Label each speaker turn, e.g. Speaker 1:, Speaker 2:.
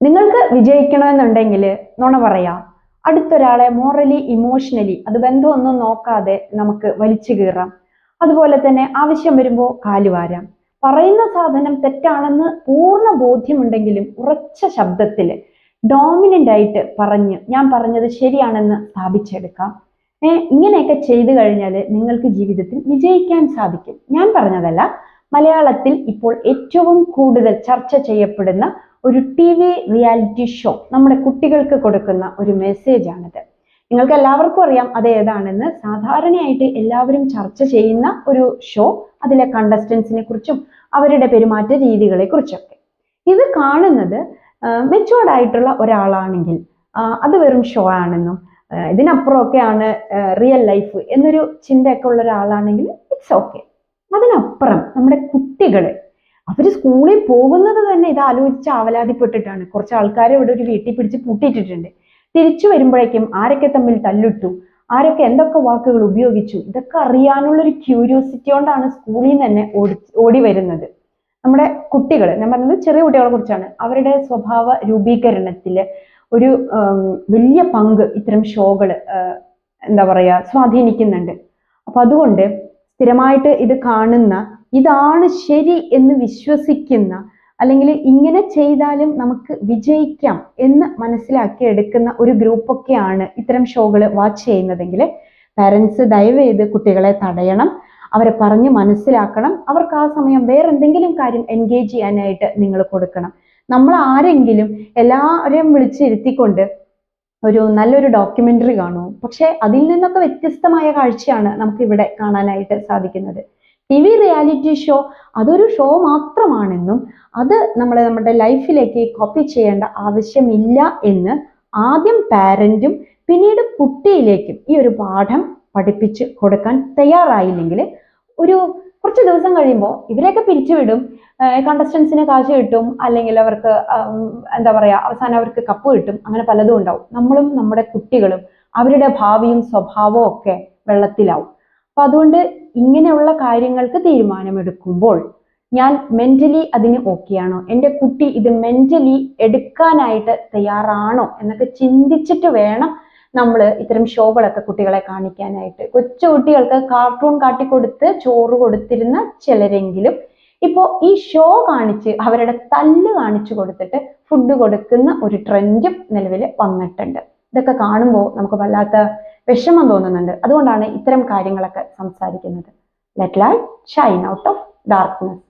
Speaker 1: നിങ്ങൾക്ക് വിജയിക്കണമെന്നുണ്ടെങ്കിൽ നുണ പറയാം, അടുത്തൊരാളെ മോറലി ഇമോഷണലി അത് ബന്ധമൊന്നും നോക്കാതെ നമുക്ക് വലിച്ചു കീറാം. അതുപോലെ തന്നെ ആവശ്യം വരുമ്പോൾ കാലുവാരാം. പറയുന്ന സാധനം തെറ്റാണെന്ന് പൂർണ്ണ ബോധ്യമുണ്ടെങ്കിലും ഉറച്ച ശബ്ദത്തിൽ ഡോമിനന്റ് ആയിട്ട് പറഞ്ഞ് ഞാൻ പറഞ്ഞത് ശരിയാണെന്ന് സ്ഥാപിച്ചെടുക്കാം. ഇങ്ങനെയൊക്കെ ചെയ്തു കഴിഞ്ഞാൽ നിങ്ങൾക്ക് ജീവിതത്തിൽ വിജയിക്കാൻ സാധിക്കും. ഞാൻ പറഞ്ഞതല്ല, മലയാളത്തിൽ ഇപ്പോൾ ഏറ്റവും കൂടുതൽ ചർച്ച ചെയ്യപ്പെടുന്ന ഒരു TV റിയാലിറ്റി ഷോ നമ്മുടെ കുട്ടികൾക്ക് കൊടുക്കുന്ന ഒരു മെസ്സേജ് ആണിത്. നിങ്ങൾക്ക് എല്ലാവർക്കും അറിയാം അത് ഏതാണെന്ന്. സാധാരണയായിട്ട് എല്ലാവരും ചർച്ച ചെയ്യുന്ന ഒരു ഷോ, അതിലെ കണ്ടസ്റ്റൻസിനെ കുറിച്ചും അവരുടെ പെരുമാറ്റ രീതികളെ കുറിച്ചൊക്കെ. ഇത് കാണുന്നത് മെച്ചുവേർഡ് ആയിട്ടുള്ള ഒരാളാണെങ്കിൽ അത് വെറും ഷോ ആണെന്നും ഇതിനപ്പുറമൊക്കെയാണ് റിയൽ ലൈഫ് എന്നൊരു ചിന്തയൊക്കെ ഉള്ള ഒരാളാണെങ്കിൽ ഇറ്റ്സ് ഓക്കെ. അതിനപ്പുറം നമ്മുടെ കുട്ടികള് അവര് സ്കൂളിൽ പോകുന്നത് തന്നെ ഇത് ആലോചിച്ച് ആവലാതിപ്പെട്ടിട്ടാണ്. കുറച്ച് ആൾക്കാരെ ഇവിടെ ഒരു വീട്ടിൽ പിടിച്ച് പൂട്ടിയിട്ടിട്ടുണ്ട്. തിരിച്ചു വരുമ്പോഴേക്കും ആരൊക്കെ തമ്മിൽ തല്ലിട്ടു, ആരൊക്കെ എന്തൊക്കെ വാക്കുകൾ ഉപയോഗിച്ചു, ഇതൊക്കെ അറിയാനുള്ള ഒരു ക്യൂരിയോസിറ്റി കൊണ്ടാണ് സ്കൂളിൽ നിന്ന് തന്നെ ഓടി വരുന്നത്. നമ്മുടെ കുട്ടികൾ, ഞാൻ പറഞ്ഞത് ചെറിയ കുട്ടികളെ കുറിച്ചാണ്. അവരുടെ സ്വഭാവ രൂപീകരണത്തില് ഒരു വലിയ പങ്ക് ഇത്തരം ഷോകൾ എന്താ പറയാ സ്വാധീനിക്കുന്നുണ്ട്. അപ്പൊ അതുകൊണ്ട് സ്ഥിരമായിട്ട് ഇത് കാണുന്ന, ഇതാണ് ശരി എന്ന് വിശ്വസിക്കുന്ന, അല്ലെങ്കിൽ ഇങ്ങനെ ചെയ്താലും നമുക്ക് വിജയിക്കാം എന്ന് മനസ്സിലാക്കി എടുക്കുന്ന ഒരു ഗ്രൂപ്പൊക്കെയാണ് ഇത്തരം ഷോകൾ വാച്ച് ചെയ്യുന്നതെങ്കിൽ പാരൻസ് ദയവ് ചെയ്ത് കുട്ടികളെ തടയണം, അവരെ പറഞ്ഞ് മനസ്സിലാക്കണം. അവർക്ക് ആ സമയം വേറെ എന്തെങ്കിലും കാര്യം എൻഗേജ് ചെയ്യാനായിട്ട് നിങ്ങൾ കൊടുക്കണം. നമ്മൾ ആരെങ്കിലും എല്ലാവരെയും വിളിച്ചിരുത്തിക്കൊണ്ട് ഒരു നല്ലൊരു ഡോക്യുമെന്ററി കാണുമോ? പക്ഷെ അതിൽ നിന്നൊക്കെ വ്യത്യസ്തമായ കാഴ്ചയാണ് നമുക്ക് ഇവിടെ കാണാനായിട്ട് സാധിക്കുന്നത്. TV റിയാലിറ്റി ഷോ അതൊരു ഷോ മാത്രമാണെന്നും അത് നമ്മുടെ ലൈഫിലേക്ക് കോപ്പി ചെയ്യേണ്ട ആവശ്യമില്ല എന്ന് ആദ്യം പാരന്റും പിന്നീട് കുട്ടിയിലേക്കും ഈ ഒരു പാഠം പഠിപ്പിച്ച് കൊടുക്കാൻ തയ്യാറായില്ലെങ്കിൽ ഒരു കുറച്ച് ദിവസം കഴിയുമ്പോൾ ഇവരെയൊക്കെ പിരിച്ചുവിടും. കണ്ടസ്റ്റൻസിന് കാശ് കിട്ടും, അല്ലെങ്കിൽ അവർക്ക് എന്താ പറയാ അവസാനം അവർക്ക് കപ്പ് കിട്ടും. അങ്ങനെ പലതും ഉണ്ടാവും. നമ്മളും നമ്മുടെ കുട്ടികളും അവരുടെ ഭാവിയും സ്വഭാവവും ഒക്കെ വെള്ളത്തിലാവും. അപ്പൊ അതുകൊണ്ട് ഇങ്ങനെയുള്ള കാര്യങ്ങൾക്ക് തീരുമാനമെടുക്കുമ്പോൾ ഞാൻ മെന്റലി അതിന് ഓക്കെയാണോ, എൻ്റെ കുട്ടി ഇത് മെന്റലി എടുക്കാനായിട്ട് തയ്യാറാണോ എന്നൊക്കെ ചിന്തിച്ചിട്ട് വേണം നമ്മൾ ഇത്തരം ഷോകളൊക്കെ കുട്ടികളെ കാണിക്കാനായിട്ട്. കൊച്ചു കുട്ടികൾക്ക് കാർട്ടൂൺ കാട്ടിക്കൊടുത്ത് ചോറ് കൊടുത്തിരുന്ന ചിലരെങ്കിലും ഇപ്പോൾ ഈ ഷോ കാണിച്ച് അവരുടെ തല്ല് കാണിച്ചു കൊടുത്തിട്ട് ഫുഡ് കൊടുക്കുന്ന ഒരു ട്രെൻഡും നിലവിൽ വന്നിട്ടുണ്ട്. ഇതൊക്കെ കാണുമ്പോൾ നമുക്ക് വല്ലാത്ത വിഷമം തോന്നുന്നുണ്ട്. അതുകൊണ്ടാണ് ഇത്തരം കാര്യങ്ങളൊക്കെ സംസാരിക്കുന്നത്. Let light Shine out of darkness.